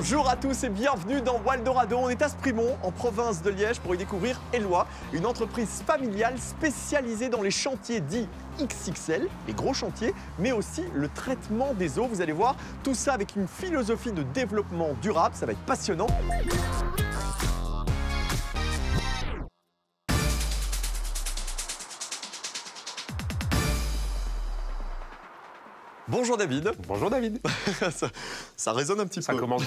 Bonjour à tous et bienvenue dans Waldorado. On est à Sprimont, en province de Liège, pour y découvrir Eloi, une entreprise familiale spécialisée dans les chantiers dits XXL, les gros chantiers, mais aussi le traitement des eaux. Vous allez voir, tout ça avec une philosophie de développement durable. Ça va être passionnant. Bonjour David. Bonjour David. ça résonne un petit peu. Ça commence.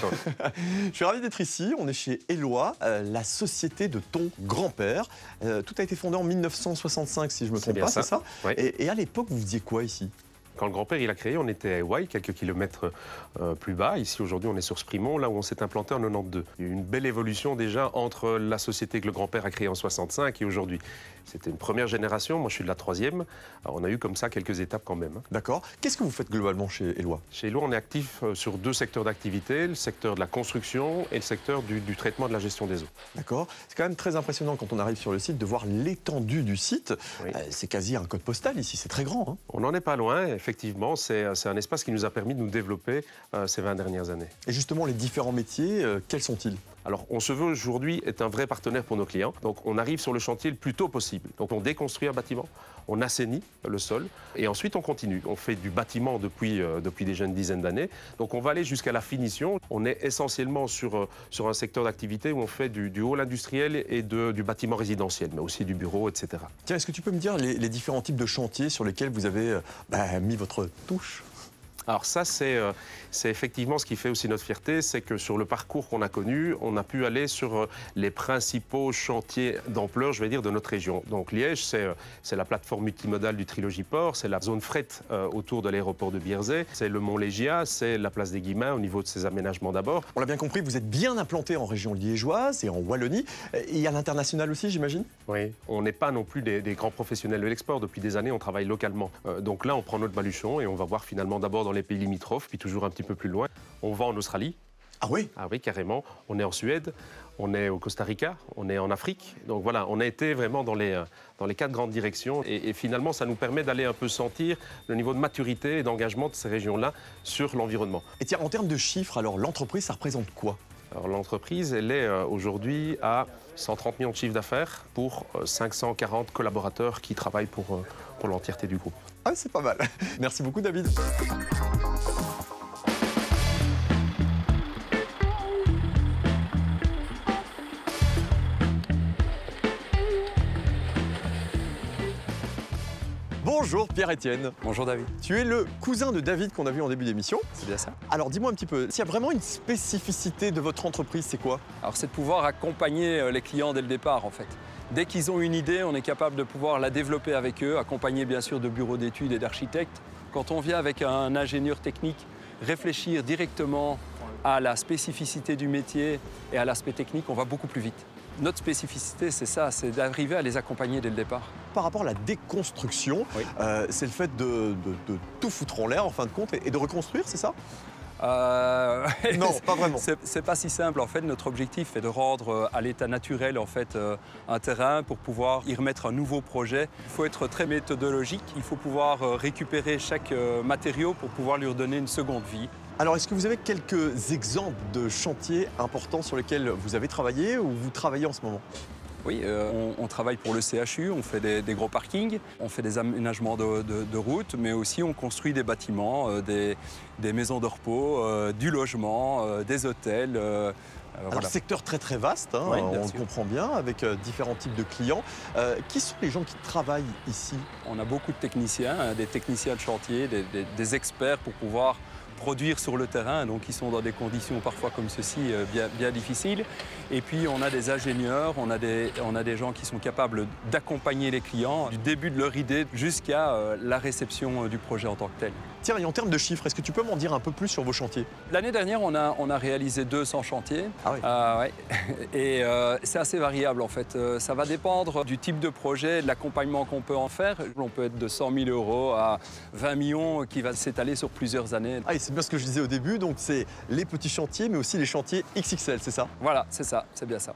Je suis ravi d'être ici. On est chez Eloi, la société de ton grand-père. Tout a été fondé en 1965, si je ne me trompe pas, c'est ça? Oui. Et à l'époque, vous faisiez quoi ici? Quand le grand-père il a créé, on était à Hawaï, quelques kilomètres plus bas. Ici, aujourd'hui, on est sur Sprimont, là où on s'est implanté en 92. Il y a eu une belle évolution déjà entre la société que le grand-père a créée en 65 et aujourd'hui. C'était une première génération, moi je suis de la troisième. Alors, on a eu comme ça quelques étapes quand même. D'accord. Qu'est-ce que vous faites globalement chez Eloi? Chez Eloi, on est actif sur deux secteurs d'activité, le secteur de la construction et le secteur du traitement de la gestion des eaux. D'accord. C'est quand même très impressionnant quand on arrive sur le site de voir l'étendue du site. Oui. C'est quasi un code postal ici, c'est très grand. Hein. On n'en est pas loin, effectivement. C'est un espace qui nous a permis de nous développer ces 20 dernières années. Et justement, les différents métiers, quels sont-ils? Alors, on se veut aujourd'hui être un vrai partenaire pour nos clients. Donc, on arrive sur le chantier le plus tôt possible. Donc, on déconstruit un bâtiment, on assainit le sol et ensuite on continue. On fait du bâtiment depuis déjà une dizaine d'années. Donc, on va aller jusqu'à la finition. On est essentiellement sur un secteur d'activité où on fait du hall industriel et du bâtiment résidentiel, mais aussi du bureau, etc. Tiens, est-ce que tu peux me dire les différents types de chantiers sur lesquels vous avez mis votre touche? Alors ça, c'est effectivement ce qui fait aussi notre fierté, c'est que sur le parcours qu'on a connu, on a pu aller sur les principaux chantiers d'ampleur, je vais dire, de notre région. Donc Liège, c'est la plateforme multimodale du Trilogy Port, c'est la zone fret autour de l'aéroport de Bierzet, c'est le Mont Légia, c'est la place des Guillemins au niveau de ses aménagements d'abord. On l'a bien compris, vous êtes bien implanté en région liégeoise et en Wallonie, et à l'international aussi, j'imagine? Oui, on n'est pas non plus des grands professionnels de l'export. Depuis des années, on travaille localement. Donc là, on prend notre baluchon et on va voir finalement d'abord dans les pays limitrophes, puis toujours un petit peu plus loin. On va en Australie. Ah oui? Ah oui, carrément. On est en Suède, on est au Costa Rica, on est en Afrique. Donc voilà, on a été vraiment dans les 4 grandes directions. Et finalement, ça nous permet d'aller un peu sentir le niveau de maturité et d'engagement de ces régions-là sur l'environnement. Et tiens, en termes de chiffres, alors l'entreprise, ça représente quoi? Alors l'entreprise, elle est aujourd'hui à 130 millions de chiffre d'affaires pour 540 collaborateurs qui travaillent pour l'entièreté du groupe. Ah, c'est pas mal. Merci beaucoup, David. Bonjour Pierre-Étienne. Bonjour David. Tu es le cousin de David qu'on a vu en début d'émission. C'est bien ça. Alors dis-moi un petit peu, s'il y a vraiment une spécificité de votre entreprise, c'est quoi? Alors c'est de pouvoir accompagner les clients dès le départ en fait. Dès qu'ils ont une idée, on est capable de pouvoir la développer avec eux, accompagner bien sûr de bureaux d'études et d'architectes. Quand on vient avec un ingénieur technique, réfléchir directement à la spécificité du métier et à l'aspect technique, on va beaucoup plus vite. Notre spécificité, c'est ça, c'est d'arriver à les accompagner dès le départ. Par rapport à la déconstruction, Oui. c'est le fait de tout foutre en l'air en fin de compte et de reconstruire, c'est ça? Non, pas vraiment. C'est pas si simple. En fait, notre objectif est de rendre à l'état naturel en fait, un terrain pour pouvoir y remettre un nouveau projet. Il faut être très méthodologique. Il faut pouvoir récupérer chaque matériau pour pouvoir lui redonner une seconde vie. Alors, est-ce que vous avez quelques exemples de chantiers importants sur lesquels vous avez travaillé ou vous travaillez en ce moment? Oui, on travaille pour le CHU, on fait des gros parkings, on fait des aménagements de routes, mais aussi on construit des bâtiments, des maisons de repos, du logement, des hôtels. Alors, Voilà. secteur très très vaste, hein, Oui, on bien le sûr. comprend bien, avec différents types de clients. Qui sont les gens qui travaillent ici? On a beaucoup de techniciens, des techniciens de chantier, des experts pour pouvoir produire sur le terrain, donc ils sont dans des conditions parfois comme ceci bien difficiles. Et puis on a des ingénieurs, on a des gens qui sont capables d'accompagner les clients du début de leur idée jusqu'à la réception du projet en tant que tel. Tiens, et en termes de chiffres, est-ce que tu peux m'en dire un peu plus sur vos chantiers? L'année dernière, on a réalisé 200 chantiers. Ah oui. Ouais. Et c'est assez variable en fait. Ça va dépendre du type de projet, de l'accompagnement qu'on peut en faire. On peut être de 100 000 € à 20 millions qui va s'étaler sur plusieurs années. Ah, et c'est bien ce que je disais au début, donc c'est les petits chantiers, mais aussi les chantiers XXL, c'est ça? Voilà, c'est ça, c'est bien ça.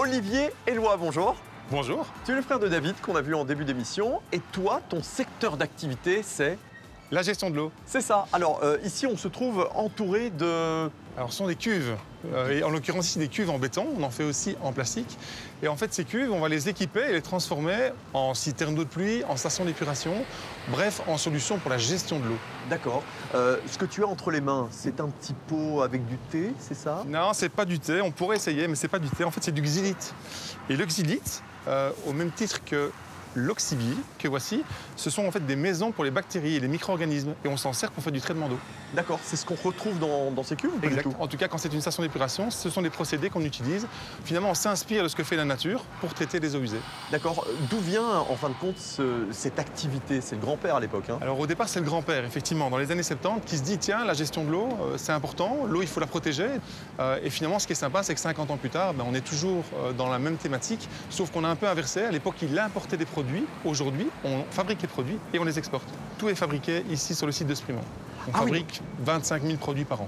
Olivier Éloi, bonjour. Bonjour. Tu es le frère de David qu'on a vu en début d'émission. Et toi, ton secteur d'activité, c'est... La gestion de l'eau. C'est ça. Alors ici, on se trouve entouré de... Alors, ce sont des cuves. Et en l'occurrence, ici, des cuves en béton. On en fait aussi en plastique. Et en fait, ces cuves, on va les équiper et les transformer en citernes d'eau de pluie, en stations d'épuration, bref, en solution pour la gestion de l'eau. D'accord. Ce que tu as entre les mains, c'est un petit pot avec du thé, c'est ça? Non, c'est pas du thé. On pourrait essayer, mais c'est pas du thé. En fait, c'est du xylite. Et le xylite, au même titre que l'oxybie, que voici, ce sont en fait des maisons pour les bactéries et les micro-organismes. Et on s'en sert pour faire du traitement d'eau. D'accord, c'est ce qu'on retrouve dans ces cuves ou pas du tout? En tout cas, quand c'est une station d'épuration, ce sont des procédés qu'on utilise. Finalement, on s'inspire de ce que fait la nature pour traiter les eaux usées. D'accord. D'où vient, en fin de compte, cette activité? C'est le grand-père à l'époque, hein? Alors au départ, c'est le grand-père, effectivement, dans les années 70, qui se dit, tiens, la gestion de l'eau, c'est important, l'eau, il faut la protéger. Et finalement, ce qui est sympa, c'est que 50 ans plus tard, on est toujours dans la même thématique, sauf qu'on a un peu inversé. À l'époque, il importait des produits. Aujourd'hui, on fabrique les produits et on les exporte. Tout est fabriqué ici sur le site de Sprimont. On fabrique 25 000 produits par an.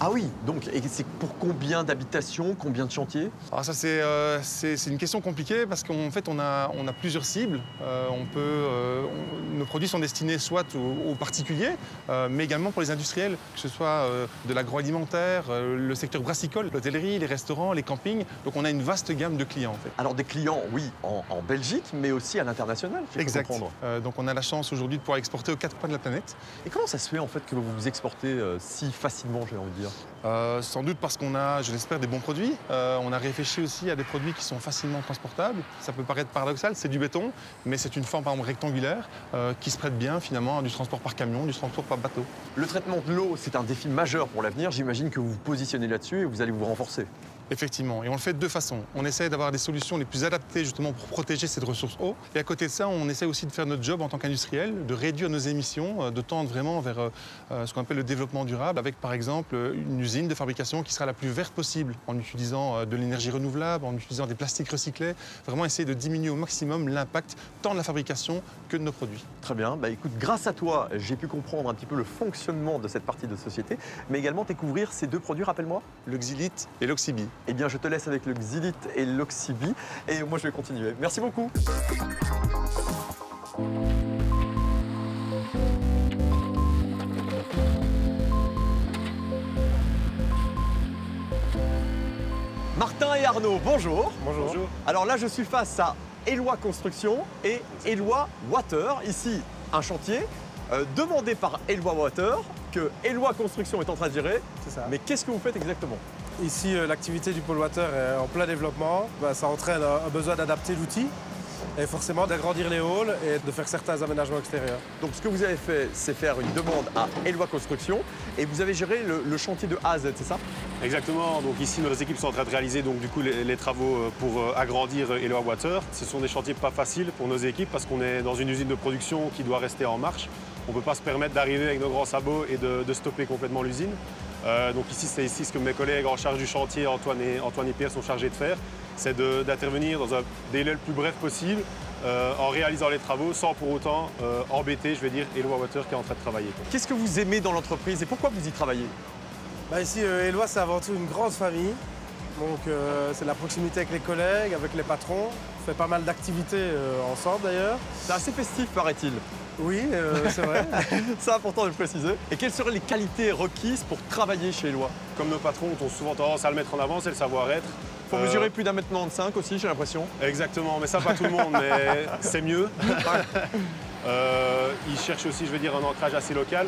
Ah oui, donc, et c'est pour combien d'habitations, combien de chantiers? Alors ça, c'est une question compliquée parce qu'en fait, on a plusieurs cibles. Nos produits sont destinés soit aux particuliers, mais également pour les industriels, que ce soit de l'agroalimentaire, le secteur brassicole, l'hôtellerie, les restaurants, les campings. Donc on a une vaste gamme de clients, en fait. Alors des clients, oui, en Belgique, mais aussi à l'international, j'ai cru comprendre. Donc on a la chance aujourd'hui de pouvoir exporter aux 4 coins de la planète. Et comment ça se fait, en fait, que vous vous exportez si facilement, j'ai envie de dire? Sans doute parce qu'on a, je l'espère, des bons produits. On a réfléchi aussi à des produits qui sont facilement transportables. Ça peut paraître paradoxal, c'est du béton, mais c'est une forme par exemple, rectangulaire qui se prête bien finalement à du transport par camion, du transport par bateau. Le traitement de l'eau, c'est un défi majeur pour l'avenir. J'imagine que vous vous positionnez là-dessus et vous allez vous renforcer. Effectivement, et on le fait de deux façons. On essaie d'avoir des solutions les plus adaptées justement pour protéger cette ressource eau. Et à côté de ça, on essaie aussi de faire notre job en tant qu'industriel, de réduire nos émissions, de tendre vraiment vers ce qu'on appelle le développement durable, avec par exemple une usine de fabrication qui sera la plus verte possible, en utilisant de l'énergie renouvelable, en utilisant des plastiques recyclés, vraiment essayer de diminuer au maximum l'impact tant de la fabrication que de nos produits. Très bien, écoute, grâce à toi, j'ai pu comprendre un petit peu le fonctionnement de cette partie de société, mais également découvrir ces deux produits, rappelle-moi. Le xylite et l'oxybie. Eh bien, je te laisse avec le xylite et l'oxybie. Et moi, je vais continuer. Merci beaucoup. Martin et Arnaud, bonjour. Bonjour. Alors là, je suis face à Éloi Construction et Éloi Water. Ici, un chantier demandé par Éloi Water que Éloi Construction est en train de gérer. C'est ça. Mais qu'est-ce que vous faites exactement? Ici, l'activité du pôle water est en plein développement. Ça entraîne un besoin d'adapter l'outil et forcément d'agrandir les halls et de faire certains aménagements extérieurs. Donc ce que vous avez fait, c'est faire une demande à Éloi Construction et vous avez géré le chantier de A à Z, c'est ça? Exactement. Donc ici, nos équipes sont en train de réaliser donc, du coup, les travaux pour agrandir Éloi Water. Ce sont des chantiers pas faciles pour nos équipes parce qu'on est dans une usine de production qui doit rester en marche. On ne peut pas se permettre d'arriver avec nos grands sabots et de stopper complètement l'usine. Donc ici, c'est ce que mes collègues en charge du chantier, Antoine et Pierre, sont chargés de faire. C'est d'intervenir dans un délai le plus bref possible en réalisant les travaux sans pour autant embêter, je vais dire, Éloi Water qui est en train de travailler. Qu'est-ce que vous aimez dans l'entreprise et pourquoi vous y travaillez? Ici, Éloi, c'est avant tout une grande famille. Donc, c'est la proximité avec les collègues, avec les patrons. On fait pas mal d'activités ensemble d'ailleurs. C'est assez festif, paraît-il. Oui, c'est vrai. C'est important de le préciser. Et quelles seraient les qualités requises pour travailler chez Éloi? Comme nos patrons ont souvent tendance à le mettre en avant, c'est le savoir-être. Il faut mesurer plus d'1,95 m aussi, j'ai l'impression. Exactement, mais ça, pas tout le monde, mais c'est mieux. Ils cherchent aussi, je veux dire, un ancrage assez local.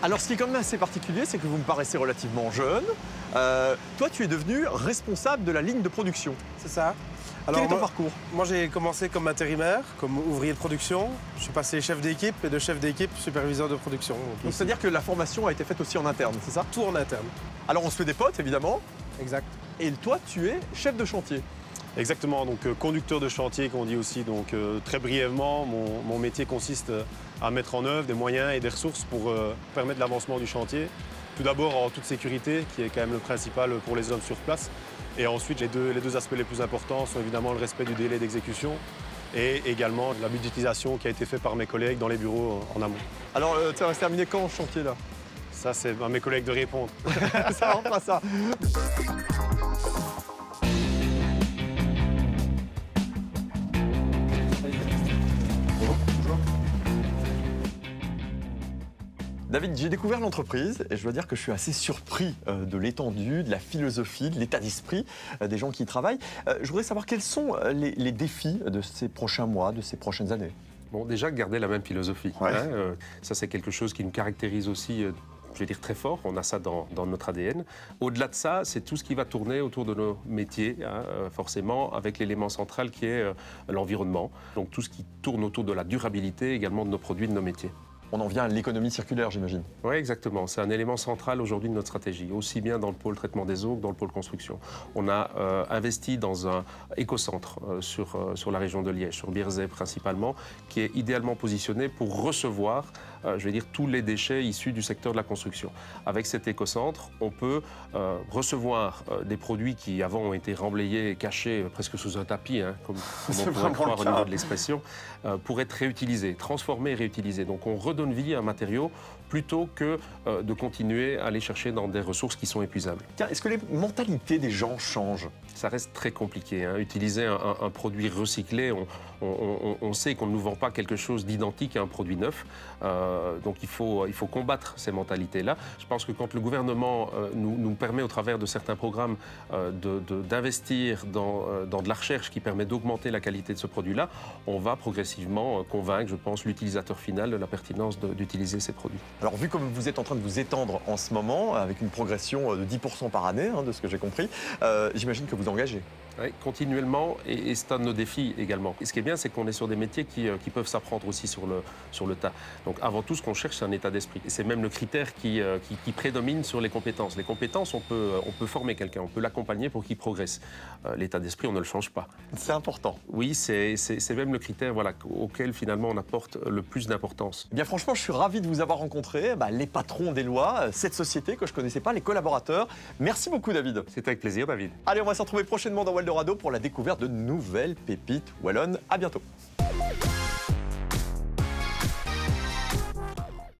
Alors, ce qui est quand même assez particulier, c'est que vous me paraissez relativement jeune. Toi, tu es devenu responsable de la ligne de production. C'est ça. Quel est ton parcours? Moi, j'ai commencé comme intérimaire, comme ouvrier de production. Je suis passé chef d'équipe et de chef d'équipe, superviseur de production. Donc, c'est-à-dire que la formation a été faite aussi en interne, c'est ça? Tout en interne. Alors, on se fait des potes, évidemment. Exact. Et toi, tu es chef de chantier. Exactement, donc conducteur de chantier qu'on dit aussi. Donc très brièvement, mon métier consiste à mettre en œuvre des moyens et des ressources pour permettre l'avancement du chantier. Tout d'abord en toute sécurité, qui est quand même le principal pour les hommes sur place. Et ensuite, les deux aspects les plus importants sont évidemment le respect du délai d'exécution et également la budgétisation qui a été faite par mes collègues dans les bureaux en amont. Alors, ça va se terminer quand ce chantier là? Ça, c'est à mes collègues de répondre. Ça va pas ça. David, j'ai découvert l'entreprise et je dois dire que je suis assez surpris de l'étendue, de la philosophie, de l'état d'esprit des gens qui y travaillent. Je voudrais savoir quels sont les défis de ces prochains mois, de ces prochaines années. Bon, déjà, garder la même philosophie. Ouais. Ça, c'est quelque chose qui nous caractérise aussi, je vais dire, très fort. On a ça dans notre ADN. Au-delà de ça, c'est tout ce qui va tourner autour de nos métiers, forcément, avec l'élément central qui est l'environnement. Donc, tout ce qui tourne autour de la durabilité, également de nos produits, de nos métiers. On en vient à l'économie circulaire, j'imagine. Oui, exactement. C'est un élément central aujourd'hui de notre stratégie, aussi bien dans le pôle traitement des eaux que dans le pôle construction. On a investi dans un écocentre sur la région de Liège, sur Bierzet principalement, qui est idéalement positionné pour recevoir, je vais dire, tous les déchets issus du secteur de la construction. Avec cet écocentre, on peut recevoir des produits qui avant ont été remblayés et cachés presque sous un tapis, comme on pourrait croire au niveau de l'expression, pour être réutilisés, transformés et réutilisés. Donc on redonne vie à un matériau plutôt que de continuer à aller chercher dans des ressources qui sont épuisables. Tiens, est-ce que les mentalités des gens changent? Ça reste très compliqué. Utiliser un produit recyclé, on sait qu'on ne nous vend pas quelque chose d'identique à un produit neuf. Donc il faut combattre ces mentalités-là. Je pense que quand le gouvernement nous permet au travers de certains programmes d'investir dans de la recherche qui permet d'augmenter la qualité de ce produit-là, on va progressivement convaincre, je pense, l'utilisateur final de la pertinence d'utiliser ces produits. Alors, vu comme vous êtes en train de vous étendre en ce moment, avec une progression de 10% par année, de ce que j'ai compris, j'imagine que vous engagez. Oui, continuellement, et c'est un de nos défis également. Et ce qui est bien, c'est qu'on est sur des métiers qui peuvent s'apprendre aussi sur le tas. Donc avant tout, ce qu'on cherche, c'est un état d'esprit. Et c'est même le critère qui prédomine sur les compétences. Les compétences, on peut former quelqu'un, on peut l'accompagner pour qu'il progresse. L'état d'esprit, on ne le change pas. C'est important. Oui, c'est même le critère auquel finalement on apporte le plus d'importance. Eh bien franchement, je suis ravi de vous avoir rencontré, les patrons d'Eloi, cette société que je ne connaissais pas, les collaborateurs. Merci beaucoup David. C'est avec plaisir David. Allez, on va se retrouver prochainement dans Waldorado pour la découverte de nouvelles pépites wallonnes. À bientôt.